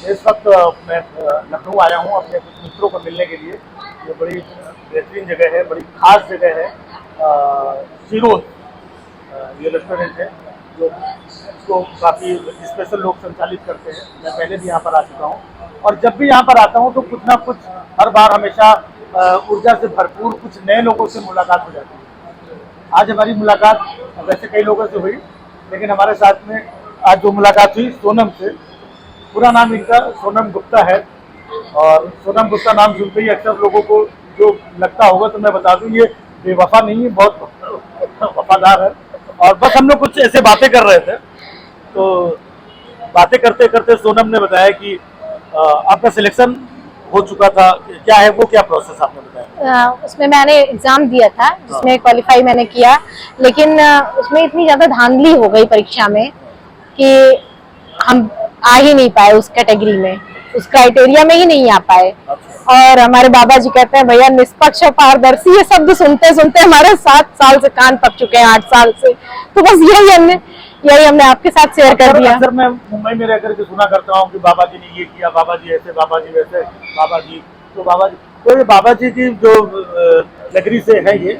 इस वक्त मैं लखनऊ आया हूँ अपने कुछ मित्रों को मिलने के लिए। ये बड़ी बेहतरीन जगह है, बड़ी खास जगह है। सिरोज ये रेस्टोरेंट है जो इसको काफ़ी स्पेशल लोग संचालित करते हैं। मैं पहले भी यहाँ पर आ चुका हूँ और जब भी यहाँ पर आता हूँ तो कुछ ना कुछ हर बार हमेशा ऊर्जा से भरपूर कुछ नए लोगों से मुलाकात हो जाती है। आज हमारी मुलाकात वैसे कई लोगों से हुई, लेकिन हमारे साथ में आज जो मुलाकात हुई सोनम से। पूरा नाम इनका सोनम गुप्ता है और सोनम गुप्ता नाम सुनते ही अक्सर लोगों को जो लगता होगा, तो मैं बता दूं ये बेवफा नहीं है, बहुत वफादार है। और बस हम लोग कुछ ऐसे बातें कर रहे थे, तो बातें करते करते सोनम ने बताया कि आपका सिलेक्शन हो चुका था। क्या है वो, क्या प्रोसेस आपने बताया? उसमें मैंने एग्जाम दिया था जिसमें क्वालिफाई मैंने किया, लेकिन उसमें इतनी ज्यादा धांधली हो गई परीक्षा में कि हम आ ही नहीं पाए उस कैटेगरी में, उस क्राइटेरिया में ही नहीं आ पाए। और हमारे बाबा जी कहते हैं भैया निष्पक्ष और पारदर्शी, ये शब्द सुनते सुनते हमारे 7 साल से कान पक चुके हैं, 8 साल से। तो बस यही हमने आपके साथ शेयर कर दिया। अक्सर मैं मुंबई में रहकर के सुना करता हूँ कि बाबा जी ने ये किया, बाबा जी ऐसे, बाबा जी वैसे, बाबा जी तो ये बाबा जी की जो नगरी से है, ये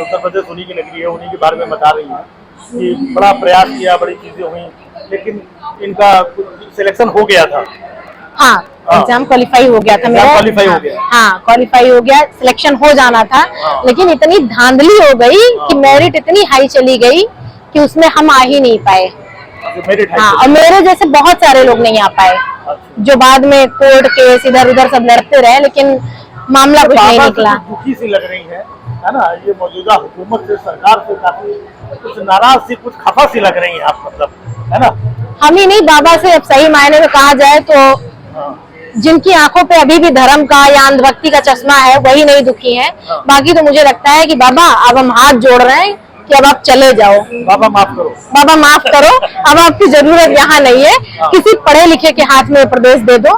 उत्तर प्रदेश उन्हीं की नगरी है, उन्हीं के बारे में बता रही है कि बड़ा प्रयास किया, बड़ी चीजें हुई, लेकिन इनका सिलेक्शन हो गया था। हाँ, एग्जाम क्वालिफाई हो गया था मेरा। क्वालिफाई हो गया? हाँ, क्वालिफाई हो गया, सिलेक्शन हो जाना था। लेकिन इतनी धांधली हो गई कि मेरिट इतनी हाई चली गई कि उसमें हम आ ही नहीं पाए। हाँ, और मेरे जैसे बहुत सारे लोग नहीं आ पाए, जो बाद में कोर्ट केस इधर उधर सब लड़ते रहे, लेकिन मामला कुछ नहीं निकला। दुखी सी लग रही है ना ये मौजूदा हुकूमत से, सरकार से काफी कुछ नाराज सी, कुछ खफा सी लग रही है आप, मतलब, है ना? हम ही नहीं, बाबा से अब सही मायने में कहा जाए तो जिनकी आंखों पे अभी भी धर्म का या अंधभक्ति का चश्मा है वही नहीं दुखी है। बाकी तो मुझे लगता है कि बाबा अब हम हाथ जोड़ रहे हैं कि अब आप चले जाओ। बाबा माफ करो, बाबा माफ करो, अब आपकी जरूरत यहाँ नहीं है। किसी पढ़े लिखे के हाथ में प्रदेश दे दो,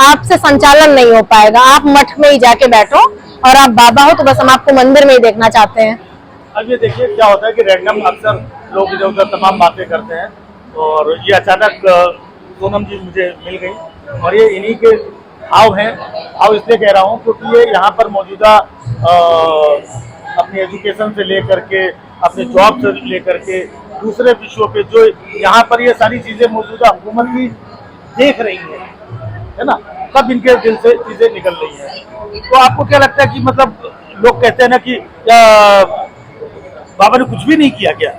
आपसे संचालन नहीं हो पाएगा। आप मठ में ही जाके बैठो और आप बाबा हो तो बस हम आपको मंदिर में ही देखना चाहते हैं। अब ये देखिए क्या होता है कि रैंडम अक्सर लोग इधर उधर तमाम बातें करते हैं और ये अचानक सोनम जी मुझे मिल गई और ये इन्हीं के भाव हैं। भाव इसलिए कह रहा हूँ क्योंकि ये यहाँ पर मौजूदा अपनी एजुकेशन से लेकर के, अपने जॉब से लेकर के, दूसरे विषयों पे जो यहाँ पर ये सारी चीजें मौजूदा हुकूमत की देख रही है ना, तब इनके दिल से चीजें निकल रही हैं। तो आपको क्या लगता है कि मतलब लोग कहते हैं ना कि बाबा ने कुछ भी नहीं किया क्या?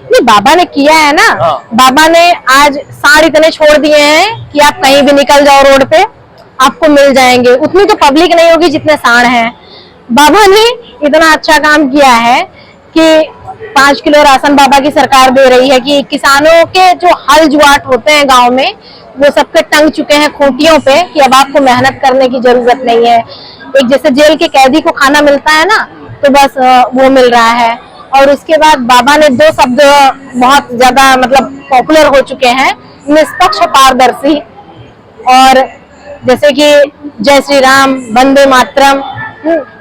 नहीं, बाबा ने किया है ना। बाबा ने आज साड़ इतने छोड़ दिए हैं कि आप कहीं भी निकल जाओ रोड पे आपको मिल जाएंगे। उतनी तो पब्लिक नहीं होगी जितने साड़ हैं। बाबा ने इतना अच्छा काम किया है कि 5 किलो राशन बाबा की सरकार दे रही है कि किसानों के जो हल जुआट होते हैं गांव में वो सबके टंग चुके हैं खूंटियों पे कि अब आपको मेहनत करने की जरूरत नहीं है। एक जैसे जेल के कैदी को खाना मिलता है ना, तो बस वो मिल रहा है। और उसके बाद बाबा ने 2 शब्द बहुत ज्यादा मतलब पॉपुलर हो चुके हैं, निष्पक्ष पारदर्शी, और जैसे कि जय श्री राम, वंदे मातरम,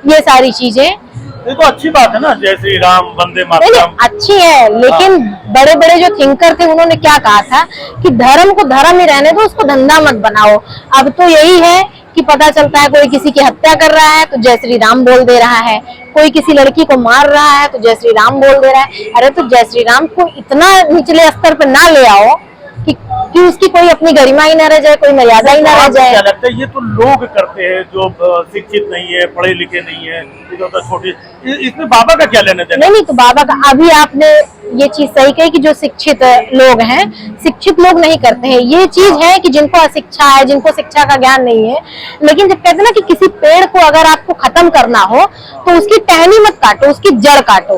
ये सारी चीजें। ये तो अच्छी बात है ना, जय श्री राम, वंदे मातरम अच्छी है, लेकिन बड़े बड़े जो थिंकर थे उन्होंने क्या कहा था कि धर्म को धर्म ही रहने दो, उसको धंधा मत बनाओ। अब तो यही है कि पता चलता है कोई किसी की हत्या कर रहा है तो जय श्री राम बोल दे रहा है, कोई किसी लड़की को मार रहा है तो जय श्री राम बोल दे रहा है। अरे तो जय श्री राम को इतना निचले स्तर पर ना ले आओ कि उसकी कोई अपनी गरिमा ही ना रह जाए, कोई मर्यादा ही ना रह जाए। क्या लगता है ये तो लोग करते हैं जो शिक्षित नहीं है, पढ़े लिखे नहीं है, छोटी, इसमें बाबा का क्या लेना देना? नहीं, तो बाबा का, अभी आपने ये चीज सही कही कि जो शिक्षित लोग हैं, शिक्षित लोग नहीं करते हैं। ये चीज है कि जिनको अशिक्षा है, जिनको शिक्षा का ज्ञान नहीं है। लेकिन जब कहते हैं ना कि किसी पेड़ को अगर आपको खत्म करना हो तो उसकी टहनी मत काटो, उसकी जड़ काटो।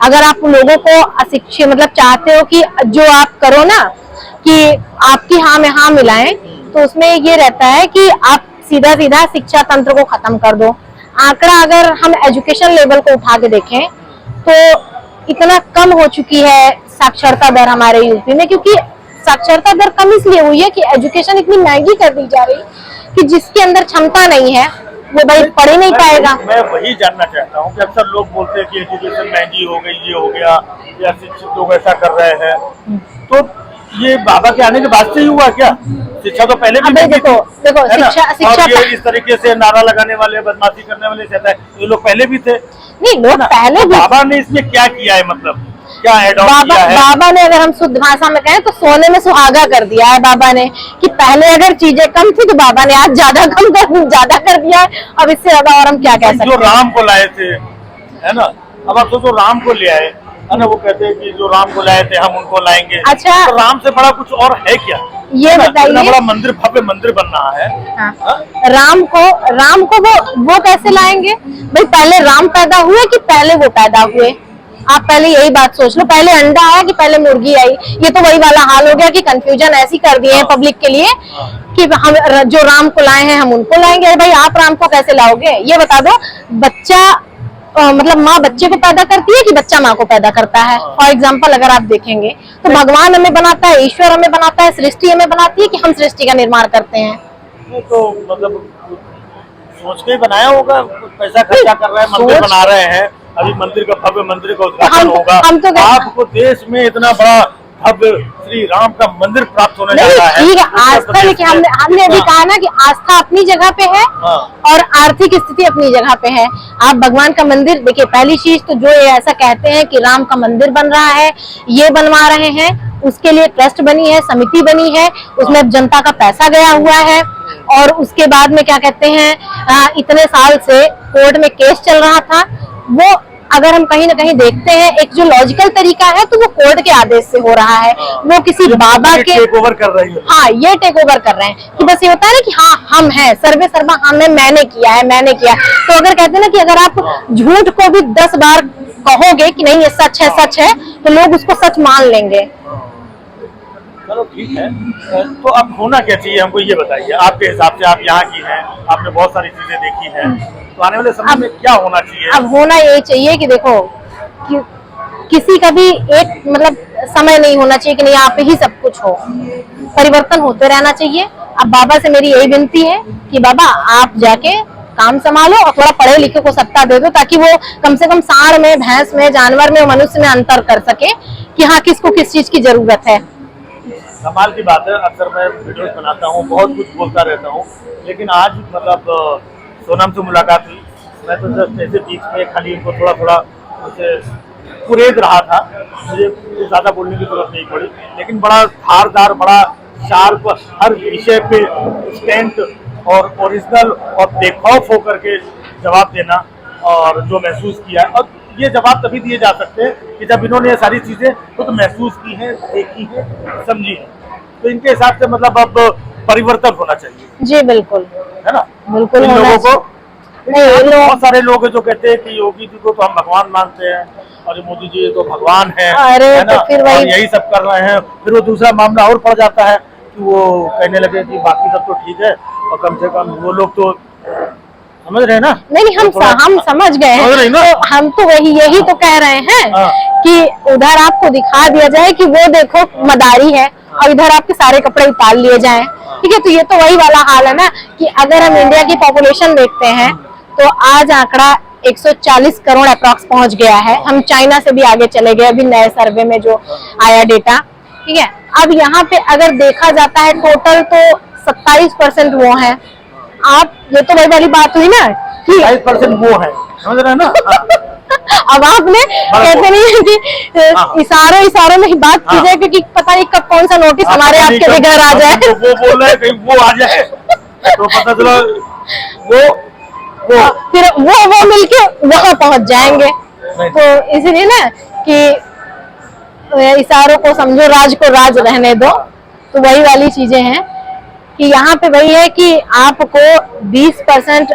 अगर आप लोगों को अशिक्षित मतलब चाहते हो कि जो आप करो ना कि आपकी हाँ में हाँ मिलाएं, तो उसमें ये रहता है कि आप सीधा सीधा शिक्षा तंत्र को खत्म कर दो। आंकड़ा अगर हम एजुकेशन लेवल को उठा के देखें तो इतना कम हो चुकी है साक्षरता दर हमारे यूपी में, क्योंकि साक्षरता दर कम इसलिए हुई है कि एजुकेशन इतनी महंगी कर दी जा रही कि जिसके अंदर क्षमता नहीं है वो भाई पढ़ ही नहीं पाएगा। मैं वही जानना चाहता हूँ कि अक्सर लोग बोलते हैं कि एजुकेशन महंगी हो गई, ये हो गया, या शिक्षित लोग ऐसा कर रहे हैं, तो ये बाबा के आने के बाद से ही हुआ क्या? शिक्षा तो पहले भी अबे मिली देखो थी, देखो है ना? शिक्षा और ये इस तरीके से नारा लगाने वाले, बदमाशी करने वाले कहता है ये लोग पहले भी थे। नहीं, लोग पहले तो भी बाबा ने इसमें क्या किया है, मतलब क्या एडॉप्ट बाबा किया है? बाबा ने, अगर हम शुद्ध भाषा में कहें तो सोने में सुहागा कर दिया है बाबा ने, कि पहले अगर चीजें कम थी तो बाबा ने आज ज्यादा कर दिया है। अब इससे ज्यादा और हम क्या कह सकते जो हैं। राम को लाए थे, है ना, अब आप सोचो राम को ले आए, है ना, वो कहते हैं कि जो राम को लाए थे हम उनको लाएंगे। अच्छा। तो राम से बड़ा कुछ और है क्या? ये है ना? बताइए। इतना बड़ा मंदिर, भव्य मंदिर बन रहा है। हाँ। हाँ? राम को वो कैसे लाएंगे भाई? पहले राम पैदा हुए कि पहले वो पैदा हुए? आप पहले यही बात सोच लो, पहले अंडा आया कि पहले मुर्गी आई? ये तो वही वाला हाल हो गया कि कंफ्यूजन ऐसी कर दिए हैं पब्लिक के लिए कि हम जो राम को लाए हैं हम उनको लाएंगे। अरे भाई, आप राम को कैसे लाओगे? ये बता दो। बच्चा मतलब माँ बच्चे को पैदा करती है कि बच्चा माँ को पैदा करता है? फॉर एग्जाम्पल अगर आप देखेंगे तो भगवान हमें बनाता है, ईश्वर हमें बनाता है, सृष्टि हमें बनाती है कि हम सृष्टि का निर्माण करते हैं? तो मतलब सोच के ही बनाया होगा, कुछ पैसा खर्चा कर रहे हैं, मंदिर बना रहे हैं। अभी मंदिर का, भव्य मंदिर का उद्घाटन होगा। हम तो आपको देश में इतना बड़ा भव्य श्री राम का मंदिर प्राप्त होने जा नहीं, रहा है। ठीक है, आस्था, लेकिन हमने अभी कहा ना कि आस्था अपनी जगह पे है और आर्थिक स्थिति अपनी जगह पे है। आप भगवान का मंदिर देखिए, पहली चीज तो जो ये ऐसा कहते हैं कि राम का मंदिर बन रहा है, ये बनवा रहे हैं, उसके लिए ट्रस्ट बनी है, समिति बनी है, उसमें अब जनता का पैसा गया हुआ है। और उसके बाद में क्या कहते हैं, इतने साल से कोर्ट में केस चल रहा था, वो अगर हम कहीं ना कहीं देखते हैं एक जो लॉजिकल तरीका है तो वो कोर्ट के आदेश से हो रहा है, वो किसी बाबा के टेक ओवर कर रही है। हाँ, ये टेक ओवर कर रहे हैं कि बस ये होता है ना कि हाँ हम हैं, सर्वे सर्वा हमें, मैंने किया है, मैंने किया। तो अगर कहते हैं ना कि अगर आप झूठ को भी 10 बार कहोगे कि नहीं ये सच है, तो लोग उसको सच मान लेंगे। चलो ठीक है। तो अब होना क्या चाहिए हमको ये बताइए, आपके हिसाब से, आप यहाँ की हैं, आपने बहुत सारी चीजें देखी हैं, तो आने वाले समय में क्या होना चाहिए? अब होना यही चाहिए कि देखो कि किसी का भी एक मतलब समय नहीं होना चाहिए कि नहीं आप ही सब कुछ हो, परिवर्तन होते रहना चाहिए। अब बाबा से मेरी यही विनती है कि बाबा आप जाके काम संभालो और थोड़ा पढ़े लिखे को सत्ता दे दो, ताकि वो कम से कम सांड में, भैंस में, जानवर में, मनुष्य में अंतर कर सके कि हाँ किसको किस चीज की जरूरत है। कमाल की बात है, अक्सर मैं वीडियोस बनाता हूँ, बहुत कुछ बोलता रहता हूँ, लेकिन आज मतलब सोनम से मुलाकात हुई, मैं तो जस्ट ऐसे बीच में खाली उनको थोड़ा थोड़ा उसे कुरेद रहा था, मुझे ज़्यादा बोलने की जरूरत नहीं पड़ी, लेकिन बड़ा धारदार, बड़ा शार्प, हर विषय पे स्टैंड और ओरिजिनल और बेखौफ होकर के जवाब देना, और जो महसूस किया। और ये जवाब तभी दिए जा सकते हैं कि जब इन्होंने ये सारी चीजें खुद महसूस की हैं, देखी है, समझी है। तो इनके हिसाब से मतलब अब परिवर्तन होना चाहिए। जी बिल्कुल, है ना, बिल्कुल इन लोगों को। बहुत सारे लोग हैं जो कहते हैं कि योगी जी को तो हम भगवान मानते हैं और ये मोदी जी तो भगवान है, अरे है ना, तो फिर वही और यही सब कर रहे हैं। फिर वो दूसरा मामला और पड़ जाता है कि वो कहने लगे कि बाकी सब तो ठीक है, और कम से कम वो लोग तो समझ रहे हैं ना। नहीं, हम समझ गए हैं, तो हम तो यही तो कह रहे हैं कि उधर आपको दिखा दिया जाए कि वो देखो मदारी है, और इधर आपके सारे कपड़े उतार लिए जाएं। ठीक है, तो ये तो वही वाला हाल है ना कि अगर हम इंडिया की पॉपुलेशन देखते हैं तो आज आंकड़ा 140 करोड़ अप्रॉक्स पहुंच गया है। हम चाइना से भी आगे चले गए अभी नए सर्वे में जो आया डेटा। ठीक है, अब यहाँ पे अगर देखा जाता है टोटल तो 27% वो है। आप ये तो वही वाली बात हुई ना कि 27% वो है, समझ रहे हैं ना। अब आपने कहते नहीं है कि इशारों में ही बात की जाए, क्योंकि पता नहीं कब कौन सा नोटिस हमारे आपके भी घर आ जाए। वो बोल रहे हैं कहीं वो आ जाए तो पता चला वो फिर वो मिलके वहां पहुंच जाएंगे। तो इसलिए ना कि इशारों को समझो, राज को राज रहने दो। तो वही वाली चीजें हैं कि यहाँ पे वही है कि आपको 20%,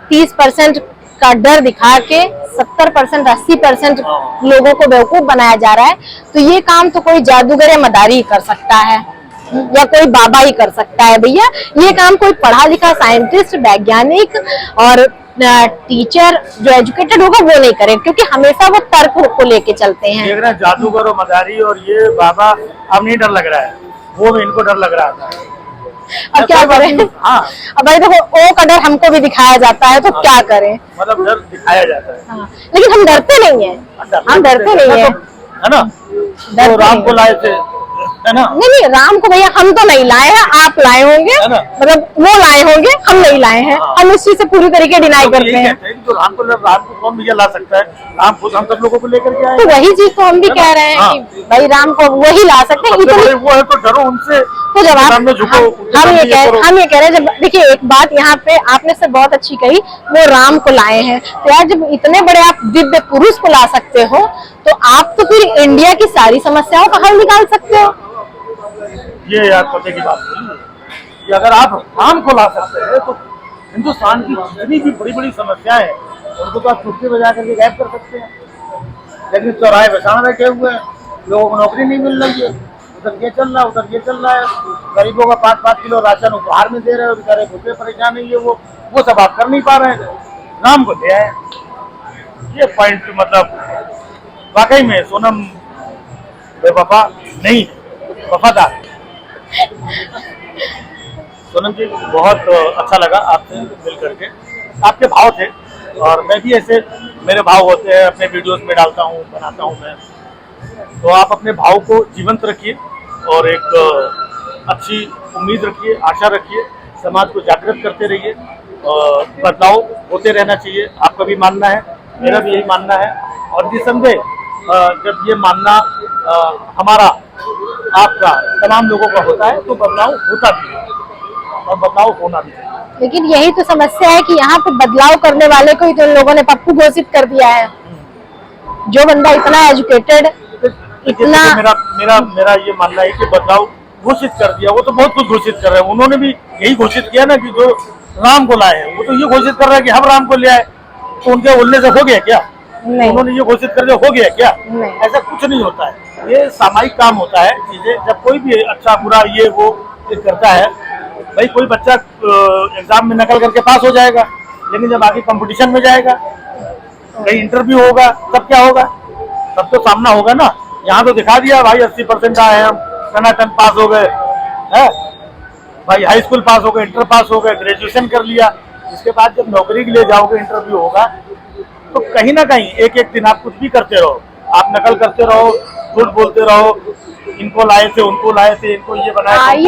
30% का डर दिखा के 70%, 80% लोगों को बेवकूफ बनाया जा रहा है। तो ये काम तो कोई जादूगर या मदारी कर सकता है या कोई बाबा ही कर सकता है भैया। ये काम कोई पढ़ा लिखा साइंटिस्ट, वैज्ञानिक और टीचर जो एजुकेटेड होगा वो नहीं करे, क्योंकि हमेशा वो तर्क को लेके चलते हैं। देख रहे हैं जादूगर और मदारी और ये बाबा, अब नहीं डर लग रहा है, वो भी इनको डर लग रहा था। अब क्या करें? हाँ, अब भाई देखो, ओ का डर हमको भी दिखाया जाता है, तो क्या करें? मतलब डर दिखाया जाता है। हाँ, लेकिन हम डरते नहीं है, हम डरते नहीं है, है ना। तो राम को लाए थे, है ना? नहीं, राम को भैया हम तो नहीं लाए हैं, आप लाए होंगे, है ना? मतलब वो लाए होंगे, हम नहीं लाए हैं। हाँ। हम इस चीज से पूरी तरीके डिनाई तो करते यही हैं। कहते हैं कि जो राम को कौन भैया ला सकता है? राम खुद हम सब लोगों को लेकर के आए। तो वही चीज तो हम भी है ना? कह रहे हैं हाँ। कि भाई राम को वही ला सकते हैं। सबसे इतनी बड़े वो है तो डरो उनसे, तो जब उनके आप सामने झुको, उनके हम सामने ये करो। कह रहे हैं, जब देखिए एक बात यहाँ पे आपने से बहुत अच्छी कही, वो राम को लाए हैं, तो यार जब इतने बड़े आप दिव्य पुरुष को ला सकते हो, तो आप तो फिर इंडिया की सारी समस्याओं का हल निकाल सकते हो। ये यार पते की बात बोली है कि अगर आप राम को ला सकते हैं तो हिंदुस्तान की जितनी भी बड़ी बड़ी समस्याएं हैं उनको तो आप चुटकी बजा करके गायब कर सकते हैं। लेकिन चौराहे बचाना बैठे हुए हैं, लोगों को नौकरी नहीं मिल रही है, उधर ये चल रहा है, उधर ये चल रहा है, गरीबों का 5-5 किलो राशन उपहार में दे रहे हो, बेचारे भूखे परेशान नहीं है, वो सब आप कर नहीं पा रहे हैं। राम को ले आए, ये पॉइंट मतलब वाकई में सोनम बेवफा नहीं, वफादार। सोनम जी बहुत अच्छा लगा आपसे मिल करके, आपके भाव थे और मैं भी ऐसे मेरे भाव होते हैं, अपने वीडियोस में डालता हूँ, बनाता हूँ मैं। तो आप अपने भाव को जीवंत रखिए और एक अच्छी उम्मीद रखिए, आशा रखिए, समाज को जागृत करते रहिए और बदलाव होते रहना चाहिए। आपका भी मानना है, मेरा भी यही मानना है और निसंदेह जब ये मानना हमारा आपका तमाम लोगों का होता है तो बदलाव होता भी है और बदलाव होना भी चाहिए। लेकिन यही तो समस्या है कि यहाँ पे बदलाव करने वाले को ही तो इन लोगों ने पप्पू घोषित कर दिया है। जो बंदा इतना एजुकेटेड, इतना मेरा ये मानना है कि बदलाव घोषित कर दिया, वो तो बहुत कुछ घोषित कर रहे हैं। उन्होंने भी यही घोषित किया ना कि जो राम को लाए हैं वो तो ये घोषित कर रहे हैं कि हम राम को ले आए, तो उनके बोलने से हो गया क्या? नहीं। उन्होंने ये घोषित कर दिया, हो गया क्या? नहीं। ऐसा कुछ नहीं होता है, ये सामायिक काम होता है। चीजें जब कोई भी अच्छा बुरा ये वो करता है, भाई कोई बच्चा एग्जाम में नकल करके पास हो जाएगा, लेकिन जब आगे कंपटीशन में जाएगा, कहीं इंटरव्यू होगा, तब क्या होगा? तब तो सामना होगा ना। यहाँ तो दिखा दिया भाई 80% आए हम, टनाटन पास हो गए है भाई, हाई स्कूल पास हो गए, इंटर पास हो गए, ग्रेजुएशन कर लिया। इसके बाद जब नौकरी के लिए जाओगे, इंटरव्यू होगा, तो कहीं ना कहीं एक एक दिन आप कुछ भी करते रहो, आप नकल करते रहो, झूठ बोलते रहो, इनको लाए थे, उनको लाए थे, इनको ये बनाया हाँ, थे,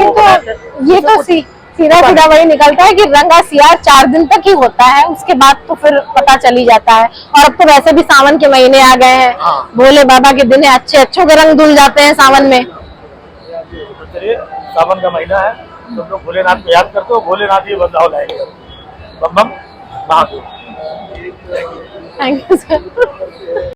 ये तो सीधा सीधा वही निकलता है कि रंगा सियार 4 दिन तक ही होता है, उसके बाद तो फिर पता चल ही जाता है। और अब तो वैसे भी सावन के महीने आ गए हैं, हाँ। भोले बाबा के दिन है, अच्छे अच्छों के रंग धुल जाते हैं सावन में। तो चलिए, सावन का महीना है, तुम लोग भोलेनाथ को याद करते हो, भोलेनाथ ही बदलाव लाएंगे। बम बम महादेव। Thank you sir.